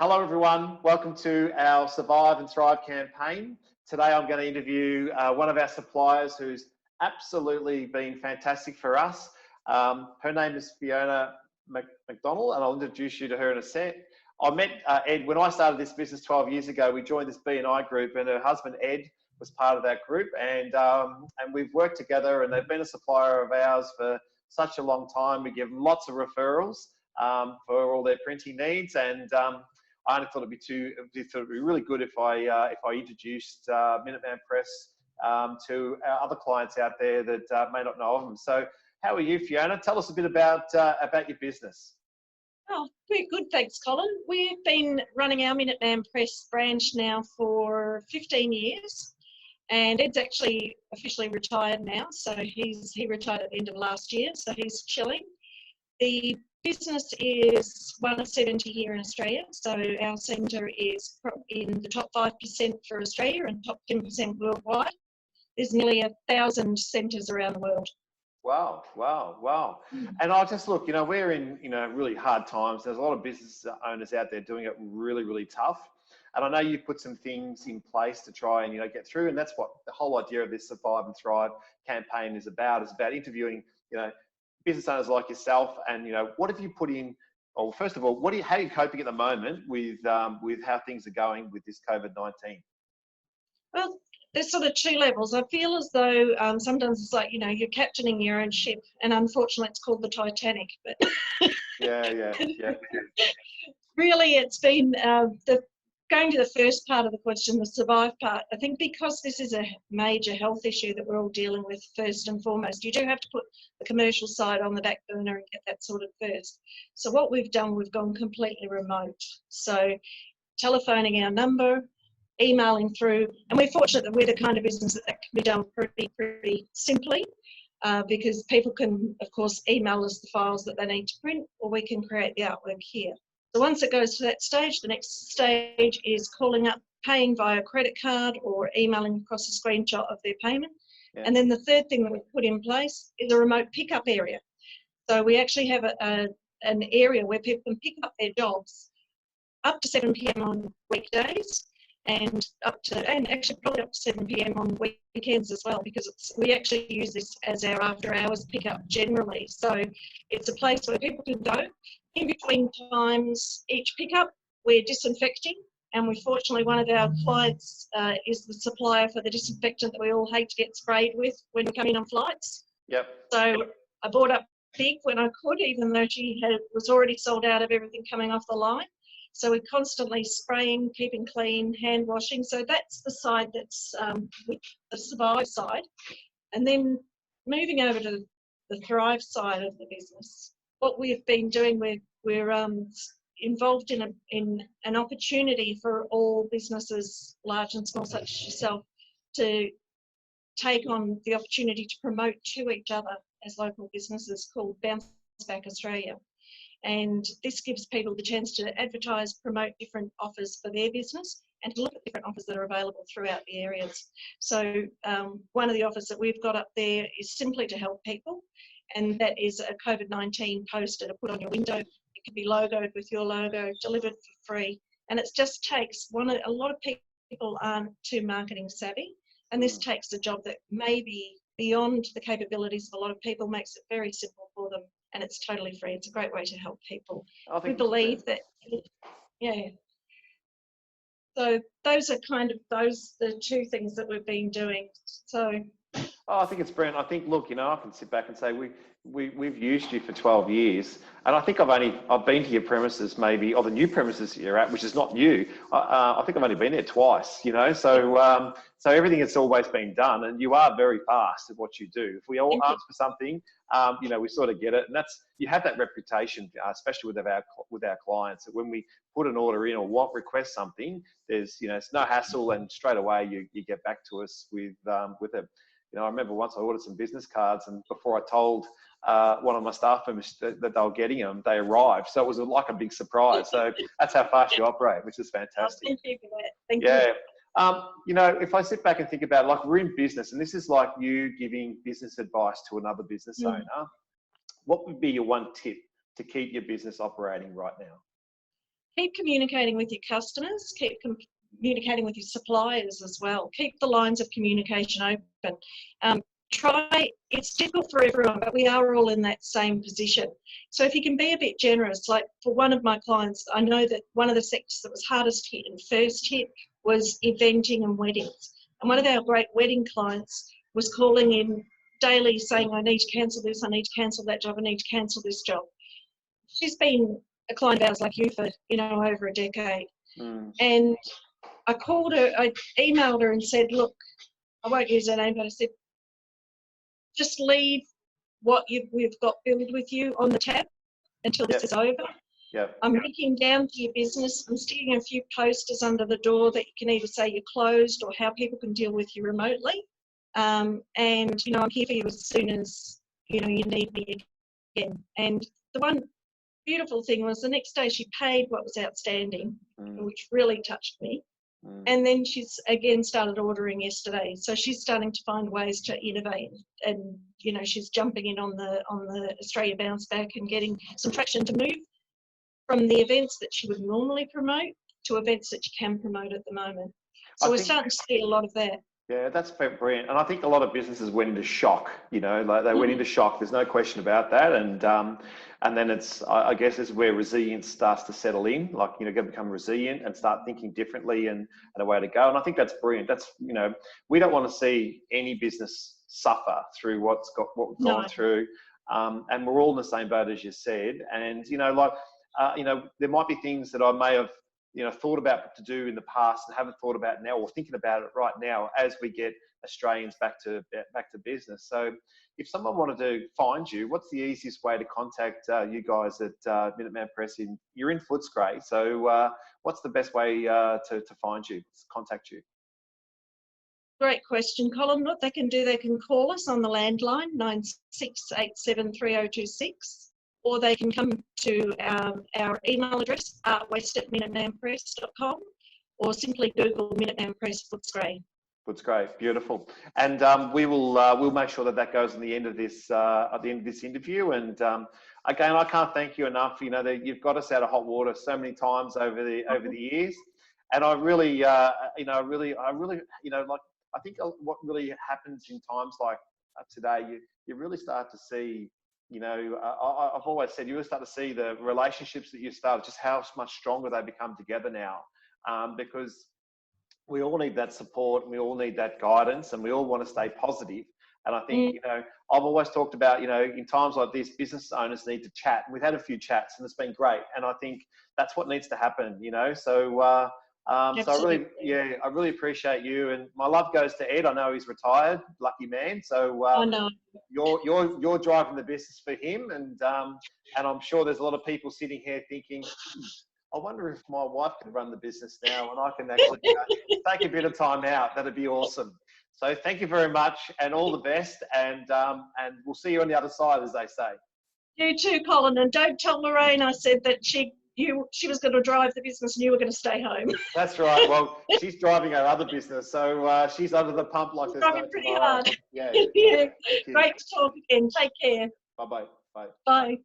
Hello everyone, welcome to our Survive and Thrive campaign. Today I'm going to interview one of our suppliers who's absolutely been fantastic for us. Her name is Fiona McDonald, and I'll introduce you to her in a sec. I met Ed when I started this business 12 years ago. We joined this B&I group, and her husband Ed was part of that group, and we've worked together, and they've been a supplier of ours for such a long time. We give lots of referrals for all their printing needs, and I only thought it'd be really good if I introduced Minuteman Press to our other clients out there that may not know of them. So, how are you, Fiona? Tell us a bit about your business. Oh, very good, thanks, Colin. We've been running our Minuteman Press branch now for 15 years, and Ed's actually officially retired now. So he retired at the end of last year, so he's chilling. The business is one of 70 here in Australia, so our centre is in the top 5% for Australia and top 10% worldwide. There's nearly 1,000 centres around the world. Wow, wow, wow. And I just look, we're in, really hard times. There's a lot of business owners out there doing it really, really tough. And I know you've put some things in place to try and, get through. And that's what the whole idea of this Survive and Thrive campaign is about interviewing, business owners like yourself. And, what have you put in, well, first of all, how are you coping at the moment with how things are going with this COVID-19? Well, there's sort of two levels. I feel as though sometimes it's like, you're captaining your own ship, and unfortunately it's called the Titanic. But yeah. Really, it's been going to the first part of the question, the survive part. I think because this is a major health issue that we're all dealing with first and foremost, you do have to put the commercial side on the back burner and get that sorted first. So what we've done, we've gone completely remote. So telephoning our number, emailing through, and we're fortunate that we're the kind of business that can be done pretty simply, because people can, of course, email us the files that they need to print, or we can create the artwork here. So once it goes to that stage, the next stage is calling up, paying via credit card, or emailing across a screenshot of their payment. Yeah. And then the third thing that we've put in place is a remote pickup area. So we actually have an area where people can pick up their jobs up to 7 p.m. on weekdays, and actually probably up to 7 p.m. on weekends as well, because we actually use this as our after hours pickup generally. So it's a place where people can go. In between times, each pickup, we're disinfecting, and fortunately one of our clients is the supplier for the disinfectant that we all hate to get sprayed with when we come in on flights. Yep. So I bought up big when I could, even though she was already sold out of everything coming off the line. So we're constantly spraying, keeping clean, hand washing. So that's the side that's the survive side. And then moving over to the thrive side of the business. What we've been doing, we're involved in an opportunity for all businesses, large and small, such as yourself, to take on the opportunity to promote to each other as local businesses, called Bounce Back Australia. And this gives people the chance to advertise, promote different offers for their business, and to look at different offers that are available throughout the areas. So one of the offers that we've got up there is simply to help people, and that is a COVID-19 poster to put on your window. It can be logoed with your logo, delivered for free, and it just takes a lot of people aren't too marketing savvy, and this takes a job that may be beyond the capabilities of a lot of people, makes it very simple for them, and it's totally free. It's a great way to help people. We believe that, yeah. So those are the two things that we've been doing. So. Oh, I think it's brilliant. I think, look, I can sit back and say we've used you for 12 years, and I think I've been to your premises maybe, or the new premises that you're at, which is not new. I think I've only been there twice, so everything has always been done, and you are very fast at what you do. If we all ask for something, we sort of get it, and you have that reputation, especially with our clients, that when we put an order in or request something, there's it's no hassle, and straight away you get back to us with a. I remember once I ordered some business cards, and before I told one of my staff members that they were getting them, they arrived. So it was like a big surprise. So that's how fast you operate, which is fantastic. Thank you for that. Thank you. If I sit back and think about it, like we're in business, and this is like you giving business advice to another business owner, what would be your one tip to keep your business operating right now? keep communicating with your customers, keep communicating with your suppliers as well. Keep the lines of communication open. It's difficult for everyone, but we are all in that same position. So if you can be a bit generous, like for one of my clients, I know that one of the sectors that was hardest hit and first hit was eventing and weddings. And one of our great wedding clients was calling in daily saying, I need to cancel this, I need to cancel that job, I need to cancel this job. She's been a client of ours like you for, over a decade. And I called her, I emailed her and said, look, I won't use her name, but I said, just leave what we've got billed with you on the tab until this is over. Yep. I'm looking down to your business. I'm sticking a few posters under the door that you can either say you're closed or how people can deal with you remotely. And, I'm here for you as soon as, you need me again. And the one beautiful thing was the next day she paid what was outstanding, which really touched me. And then she's again started ordering yesterday. So she's starting to find ways to innovate, and she's jumping in on the Australia Bounce Back and getting some traction to move from the events that she would normally promote to events that she can promote at the moment. So we're starting to see a lot of that. Yeah, that's brilliant. And I think a lot of businesses went into shock, like they went into shock. There's no question about that. And then I guess it's where resilience starts to settle in, like, become resilient and start thinking differently and a way to go. And I think that's brilliant. That's, we don't want to see any business suffer through what we've gone through. And we're all in the same boat, as you said. And, there might be things that I may have, thought about to do in the past and haven't thought about now, or thinking about it right now as we get Australians back to business. So if someone wanted to find you, what's the easiest way to contact you guys at Minuteman Press? You're in Footscray, so what's the best way to find you, contact you? Great question, Colin. What they can do, they can call us on the landline 96873026. Or they can come to our email address, artwest@minutemanpress.com, or simply Google Minuteman Press Footscray. Footscray, beautiful. And we'll make sure that goes at the end of this interview. And again, I can't thank you enough. That you've got us out of hot water so many times over the years. And I really, I think what really happens in times like today, you really start to see. I've always said you will start to see the relationships that you started, just how much stronger they become together now, because we all need that support, and we all need that guidance, and we all want to stay positive. And I think, I've always talked about, in times like this, business owners need to chat. We've had a few chats and it's been great. And I think that's what needs to happen, So I really appreciate you, and my love goes to Ed. I know he's retired, lucky man. So you're driving the business for him, and I'm sure there's a lot of people sitting here thinking, I wonder if my wife can run the business now, and I can actually take a bit of time out. That'd be awesome. So thank you very much, and all the best, and we'll see you on the other side, as they say. You too, Colin, and don't tell Lorraine I said that she was going to drive the business and you were going to stay home. That's right. Well, she's driving our other business, so she's under the pump like this. Driving pretty hard. Yeah. Yeah. Great to talk again. Take care. Bye-bye. Bye. Bye.